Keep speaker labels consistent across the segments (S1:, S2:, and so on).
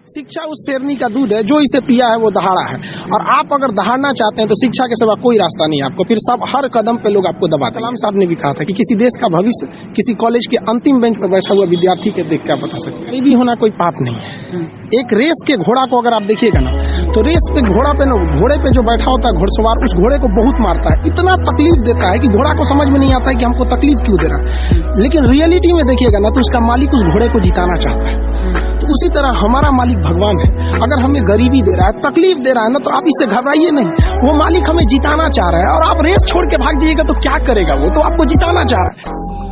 S1: शिक्षा उस शेरनी का दूध है जो इसे पिया है वो दहाड़ा है। और आप अगर दहाड़ना चाहते हैं तो शिक्षा के सिवा कोई रास्ता नहीं है आपको, फिर सब हर कदम पे लोग आपको दबाते हैं। कलाम साहब ने भी कहा था कि किसी देश का भविष्य किसी कॉलेज के अंतिम बेंच पर बैठा हुआ विद्यार्थी के देख क्या बता सकते हैं। गरीबी होना कोई पाप नहीं है। एक रेस के घोड़ा को अगर आप देखिएगा ना तो रेस पे घोड़ा पे ना, घोड़े पे जो बैठा होता है घुड़सवार उस घोड़े को बहुत मारता है, इतना तकलीफ देता है कि घोड़ा को समझ में नहीं आता है कि हमको तकलीफ क्यों दे रहा है। लेकिन रियलिटी में देखिएगा ना तो उसका मालिक उस घोड़े को जिताना चाहता है। तो उसी तरह हमारा मालिक भगवान है। अगर हमें गरीबी दे रहा है, तकलीफ दे रहा है ना, तो आप इससे घबराइए नहीं। वो मालिक हमें जिताना चाह रहा है और आप रेस छोड़ के भाग जाइएगा तो क्या करेगा, वो तो आपको जिताना चाह रहा है।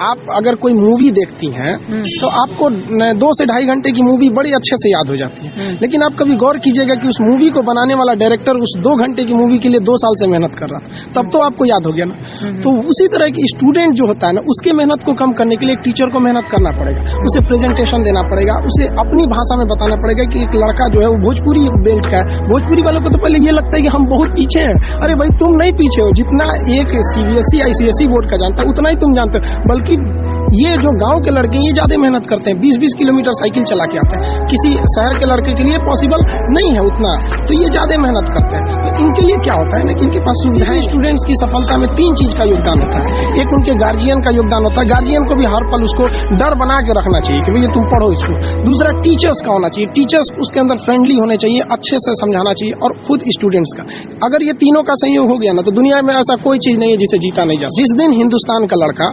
S1: आप अगर कोई मूवी देखती हैं तो आपको 2 से ढाई घंटे की मूवी बड़ी अच्छे से याद हो जाती है, लेकिन आप कभी गौर कीजिएगा कि उस मूवी को बनाने वाला डायरेक्टर उस 2 घंटे की मूवी के लिए 2 साल से मेहनत कर रहा था, तब तो आपको याद हो गया ना। तो उसी तरह की स्टूडेंट जो होता है ना, उसके मेहनत को कम करने के लिए एक टीचर को मेहनत करना पड़ेगा, उसे प्रेजेंटेशन देना पड़ेगा, उसे अपनी भाषा में बताना पड़ेगा कि एक लड़का जो है वो भोजपुरी बेल्ट का है। भोजपुरी वालों को तो पहले ये लगता है कि हम बहुत पीछे हैं। अरे भाई तुम नहीं पीछे हो, जितना एक CBSE ICSE बोर्ड का जानता है उतना ही तुम जानते हो। बल्कि ये जो गांव के लड़के ये ज्यादा मेहनत करते हैं, 20-20 किलोमीटर साइकिल चला के आते हैं। किसी शहर के लड़के के लिए पॉसिबल नहीं है उतना, तो ये ज्यादा मेहनत करते हैं। तो इनके लिए क्या होता है ना कि इनके पास सुविधाएं। स्टूडेंट्स की सफलता में 3 चीज का योगदान होता है। एक उनके गार्जियन का योगदान होता है, गार्जियन को भी हर पल उसको डर बना के रखना चाहिए कि भैया तुम पढ़ो इसको। दूसरा टीचर्स का होना चाहिए, टीचर्स उसके अंदर फ्रेंडली होने चाहिए, अच्छे से समझाना चाहिए, और खुद स्टूडेंट्स का। अगर ये तीनों का संयोग हो गया ना तो दुनिया में ऐसा कोई चीज नहीं है जिसे जीता नहीं जा। जिस दिन हिंदुस्तान का लड़का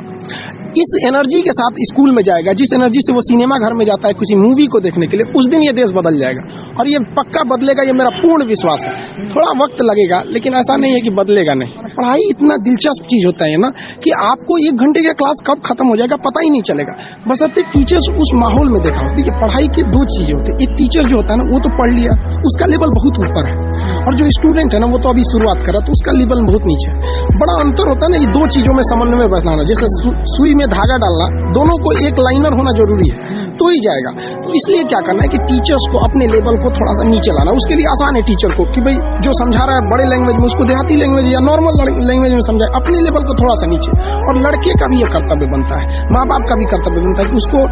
S1: इस एनर्जी के साथ स्कूल में जाएगा, जिस एनर्जी से वो सिनेमा घर में जाता है किसी मूवी को देखने के लिए, उस दिन ये देश बदल जाएगा। और ये पक्का बदलेगा, ये मेरा पूर्ण विश्वास है। थोड़ा वक्त लगेगा लेकिन ऐसा नहीं है कि बदलेगा नहीं। पढ़ाई इतना दिलचस्प चीज होता है ना कि आपको 1 घंटे का क्लास कब खत्म हो जाएगा पता ही नहीं चलेगा, बशर्ते टीचर्स उस माहौल में देखा हो। देखिए पढ़ाई की 2 चीजें होती है। एक टीचर जो होता है ना वो तो पढ़ लिया, उसका लेवल बहुत ऊपर है, और जो स्टूडेंट है ना वो तो अभी शुरुआत कर रहा है तो उसका लेवल बहुत नीचे है। बड़ा अंतर होता है ना ये 2 चीजों में समन्वय में बैठना, जैसे सुई में धागा डालना, दोनों को एक लाइनर होना जरूरी है तो ही जाएगा। तो इसलिए क्या करना है कि टीचर्स को अपने लेवल को थोड़ा सा नीचे लाना। उसके लिए आसान है टीचर को कि भाई जो समझा रहा है बड़े लैंग्वेज में उसको देहाती लैंग्वेज या नॉर्मल लैंग्वेज में समझाए, अपने लेवल को थोड़ा सा नीचे। और लड़के का भी ये कर्तव्य बनता है, माँ बाप का भी कर्तव्य बनता है कि उसको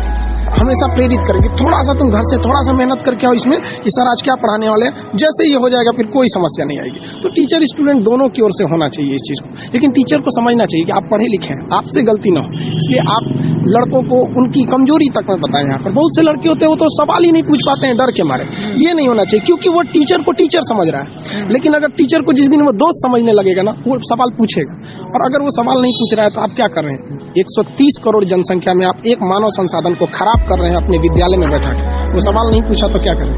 S1: हमेशा प्रेरित करेंगे थोड़ा सा तुम घर से थोड़ा सा मेहनत करके आओ इसमें, कि सर आज क्या पढ़ाने वाले हैं, जैसे ये हो जाएगा फिर कोई समस्या नहीं आएगी। तो टीचर स्टूडेंट दोनों की ओर से होना चाहिए इस चीज को। लेकिन टीचर को समझना चाहिए कि आप पढ़े लिखे हैं, आपसे गलती ना हो, इसलिए आप लड़कों को उनकी कमजोरी तक में बताएं। यहाँ पर बहुत से लड़के होते हैं वो तो सवाल ही नहीं पूछ पाते हैं डर के मारे। ये नहीं होना चाहिए क्योंकि वो टीचर को टीचर समझ रहा है। लेकिन अगर टीचर को जिस दिन वो दोस्त समझने लगेगा ना वो सवाल पूछेगा, और अगर वो सवाल नहीं पूछ रहा है तो आप क्या कर रहे हैं? 130 करोड़ जनसंख्या में आप एक मानव संसाधन को खराब कर रहे हैं अपने विद्यालय में बैठा के। वो सवाल नहीं पूछा तो क्या करें?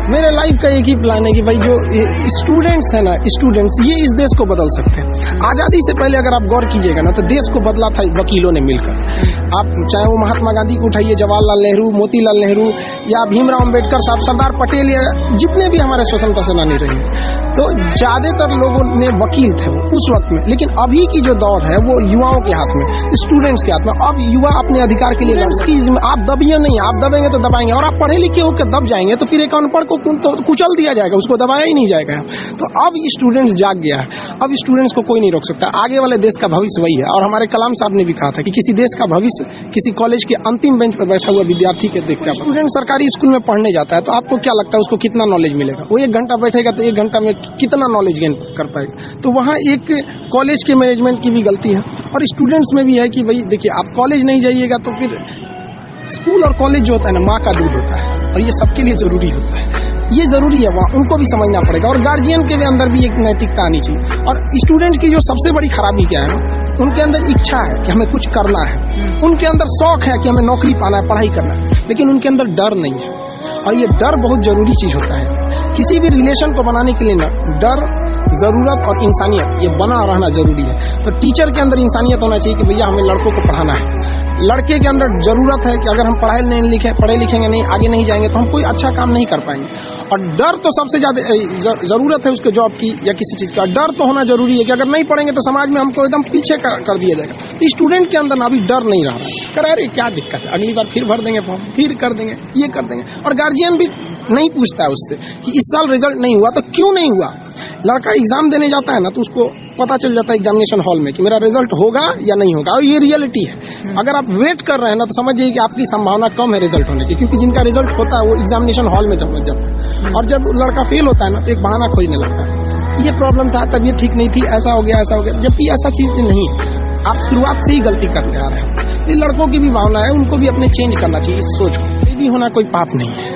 S1: मेरे लाइफ का एक ही प्लान है कि भाई जो स्टूडेंट्स है ना, स्टूडेंट्स ये इस देश को बदल सकते हैं। आजादी से पहले अगर आप गौर कीजिएगा ना तो देश को बदला था वकीलों ने मिलकर। आप चाहे वो महात्मा गांधी को उठाइए, जवाहरलाल नेहरू, मोतीलाल नेहरू, या भीमराव अम्बेडकर साहब, सरदार पटेल, या जितने भी हमारे स्वतंत्रता सेनानी रहे, तो ज्यादातर लोगों ने वकील थे उस वक्त में। लेकिन अभी की जो दौर है वो युवाओं के हाथ में, स्टूडेंट्स के हाथ में। अब युवा अपने अधिकार के लिए आप दबिए नहीं, आप दबेंगे तो दबाएंगे, और आप पढ़े लिखे होकर दब जाएंगे तो फिर एक अनपढ़ को तो कुचल दिया जाएगा, उसको दबाया ही नहीं जाएगा। तो अब स्टूडेंट्स जाग गया है, अब स्टूडेंट्स को कोई नहीं रोक सकता। आगे वाले देश का भविष्य वही है। और हमारे कलाम साहब ने भी कहा था कि किसी देश का भविष्य किसी कॉलेज के अंतिम बेंच पर बैठा हुआ विद्यार्थी के देख के। स्टूडेंट सरकारी स्कूल में पढ़ने जाता है तो आपको क्या लगता है उसको कितना नॉलेज मिलेगा? वो 1 घंटा बैठेगा तो 1 घंटा में कितना नॉलेज गेन कर पाएगा? तो वहाँ एक कॉलेज के मैनेजमेंट की भी गलती है, और स्टूडेंट्स में भी है कि भाई देखिए आप कॉलेज नहीं जाइएगा तो फिर स्कूल और कॉलेज जो होता है ना माँ का दूध होता है, और ये सबके लिए जरूरी होता है। ये जरूरी है, वहाँ उनको भी समझना पड़ेगा, और गार्जियन के भी अंदर भी एक नैतिकता आनी चाहिए। और स्टूडेंट की जो सबसे बड़ी खराबी क्या है ना, उनके अंदर इच्छा है कि हमें कुछ करना है, उनके अंदर शौक है कि हमें नौकरी पाना है, पढ़ाई करना है, लेकिन उनके अंदर डर नहीं है। और ये डर बहुत जरूरी चीज होता है। किसी भी रिलेशन को बनाने के लिए ना डर, जरूरत और इंसानियत ये बना रहना जरूरी है। तो टीचर के अंदर इंसानियत होना चाहिए कि भैया हमें लड़कों को पढ़ाना है। लड़के के अंदर जरूरत है कि अगर हम पढ़े लिखेंगे नहीं, आगे नहीं जाएंगे तो हम कोई अच्छा काम नहीं कर पाएंगे। और डर तो सबसे ज्यादा जरूरत है उसके जॉब की या किसी चीज का। डर तो होना जरूरी है कि अगर नहीं पढ़ेंगे तो समाज में हमको एकदम पीछे कर दिया जाएगा। तो स्टूडेंट के अंदर ना अभी डर नहीं रहा है, अरे क्या दिक्कत है, अगली बार फिर भर देंगे फॉर्म, फिर कर देंगे, ये कर देंगे। और गार्जियन भी नहीं पूछता है उससे कि इस साल रिजल्ट नहीं हुआ तो क्यों नहीं हुआ। लड़का एग्जाम देने जाता है ना तो उसको पता चल जाता है एग्जामिनेशन हॉल में कि मेरा रिजल्ट होगा या नहीं होगा, और ये रियलिटी है। अगर आप वेट कर रहे हैं ना तो समझिए कि आपकी संभावना कम है रिजल्ट होने की, क्योंकि जिनका रिजल्ट होता है वो एग्जामिनेशन हॉल में जब जाता है, और जब लड़का फेल होता है ना तो एक बहाना खोजने लगता है, ये प्रॉब्लम था, तबीयत ठीक नहीं थी, ऐसा हो गया ऐसा हो गया, जबकि ऐसा चीज नहीं है। आप शुरुआत से ही गलती करते आ रहे हैं। ये लड़कों की भी भावना है, उनको भी अपने चेंज करना चाहिए इस सोच को। ये भी होना कोई पाप नहीं है।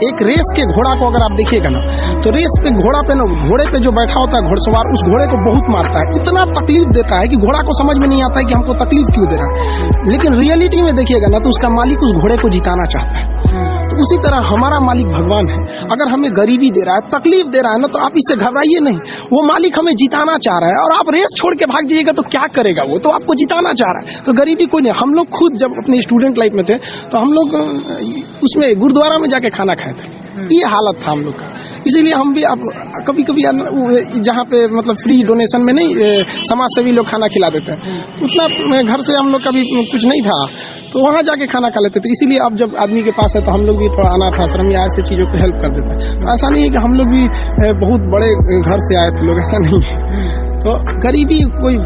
S1: एक रेस के घोड़ा को अगर आप देखिएगा ना तो रेस पे घोड़ा पे ना, घोड़े पे जो बैठा होता है घुड़सवार उस घोड़े को बहुत मारता है, इतना तकलीफ देता है कि घोड़ा को समझ में नहीं आता है कि हमको तकलीफ क्यों दे रहा है। लेकिन रियलिटी में देखिएगा ना तो उसका मालिक उस घोड़े को जिताना चाहता है। तो उसी तरह हमारा मालिक भगवान है, अगर हमें गरीबी दे रहा है, तकलीफ दे रहा है ना तो आप इससे घबराइए नहीं, वो मालिक हमें जिताना चाह रहा है। और आप रेस छोड़ के भाग जाइएगा तो क्या करेगा वो, तो आपको जिताना चाह रहा है। तो गरीबी कोई नहीं। हम लोग खुद जब अपने स्टूडेंट लाइफ में थे तो हम लोग उसमें गुरुद्वारा में जाके खाना खाए थे, ये हालत था हम लोग का। इसीलिए हम भी अब कभी कभी जहाँ पे मतलब फ्री डोनेशन में नहीं समाज सेवी लोग खाना खिला देते हैं, तो उतना घर से हम लोग का भी कुछ नहीं था तो वहाँ जाके खाना खा लेते थे। इसीलिए अब जब आदमी के पास है तो हम लोग भी थोड़ा अनाथ आश्रम या ऐसे चीजों को हेल्प कर देते हैं। तो ऐसा नहीं है कि हम लोग भी बहुत बड़े घर से आए थे लोग, ऐसा नहीं है। तो गरीबी कोई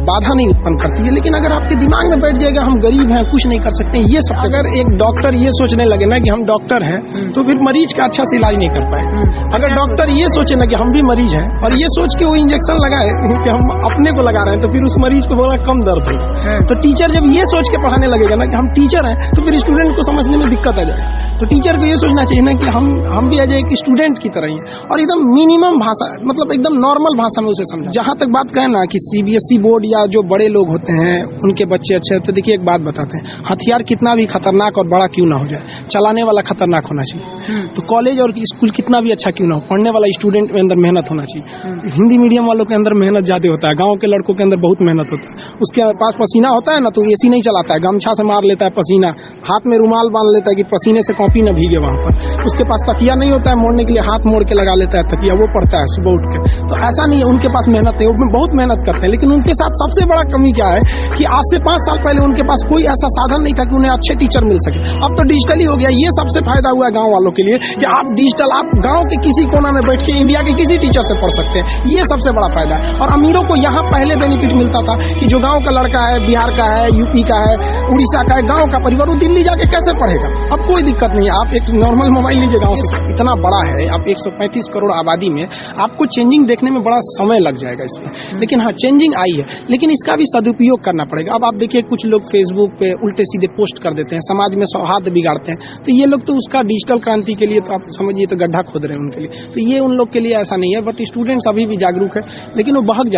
S1: बाधा नहीं उत्पन्न करती है, लेकिन अगर आपके दिमाग में बैठ जाएगा हम गरीब हैं कुछ नहीं कर सकते, ये सब अगर एक डॉक्टर ये सोचने लगे ना कि हम डॉक्टर हैं तो फिर मरीज का अच्छा से इलाज नहीं कर पाए। अगर डॉक्टर ये सोचे ना कि हम भी मरीज हैं और ये सोच के वो इंजेक्शन लगाए कि हम अपने को लगा रहे हैं तो फिर उस मरीज को बड़ा कम दर्द होगा। तो टीचर जब ये सोच के पढ़ाने लगेगा ना कि हम टीचर हैं तो फिर स्टूडेंट को समझने में दिक्कत आ जाए। तो टीचर को ये सोचना चाहिए ना कि हम भी आज एक स्टूडेंट की तरह ही हैं और एकदम मिनिमम भाषा मतलब एकदम नॉर्मल भाषा में उसे समझा। जहां तक बात करें ना कि सीबीएसई बोर्ड या जो बड़े लोग होते हैं उनके बच्चे अच्छे हैं, तो देखिए एक बात बताते हैं, हथियार कितना भी खतरनाक और बड़ा क्यों ना हो जाए, चलाने वाला खतरनाक होना चाहिए। तो कॉलेज और स्कूल कितना भी अच्छा क्यों ना हो, पढ़ने वाला स्टूडेंट के अंदर मेहनत होना चाहिए। हिंदी मीडियम वालों के अंदर मेहनत ज्यादा होता है, गाँव के लड़कों के अंदर बहुत मेहनत होता है। उसके पास पसीना होता है ना तो एसी नहीं चलाता है, गमछा से मार लेता है पसीना, हाथ में रुमाल बांध लेता है कि पसीने से कॉपी न भीगे वहां पर। उसके पास तकिया नहीं होता है मोड़ने के लिए, हाथ मोड़ के लगा लेता है तकिया, वो पड़ता है सुबह उठ के। तो ऐसा नहीं है उनके पास मेहनत नहीं, वो बहुत मेहनत करते हैं। लेकिन उनके साथ सबसे बड़ा कमी क्या है कि आज से 5 साल पहले उनके पास कोई ऐसा साधन नहीं था कि उन्हें अच्छे टीचर मिल सके। अब तो डिजिटल ही हो गया, ये सबसे फायदा हुआ गांव वालों के लिए कि आप डिजिटल आप गांव के किसी कोना में बैठ के इंडिया के किसी टीचर से पढ़ सकते हैं, ये सबसे बड़ा फायदा है। और अमीरों को यहाँ पहले बेनिफिट मिलता था कि जो गाँव का लड़का है, बिहार का है, यूपी का है, उड़ीसा का है, गाँव का परिवार, वो दिल्ली जाके कैसे पढ़ेगा। अब कोई दिक्कत नहीं है, आप एक नॉर्मल मोबाइल लीजिए, गाँव से इतना बड़ा है, आप 135 करोड़ आबादी में आपको चेंजिंग देखने में बड़ा समय लग जाएगा इसमें। लेकिन हाँ चेंजिंग आई है, लेकिन इसका भी सदुपयोग करना पड़ेगा। अब आप देखिए कुछ लोग फेसबुक पे उल्टे सीधे पोस्ट कर देते हैं, समाज में सौहार्द बिगाड़ते हैं, तो ये लोग तो उसका डिजिटल क्रांति के लिए तो आप समझिए तो गड्ढा खोद रहे हैं उनके लिए। तो ये उन लोग के लिए ऐसा नहीं है, बट स्टूडेंट्स अभी भी जागरूक है, लेकिन वो बहक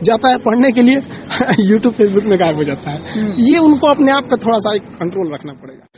S1: जाता है पढ़ने के लिए यूट्यूब फेसबुक में गायब हो जाता है। ये उनको अपने आप पे थोड़ा सा कंट्रोल रखना पड़ेगा।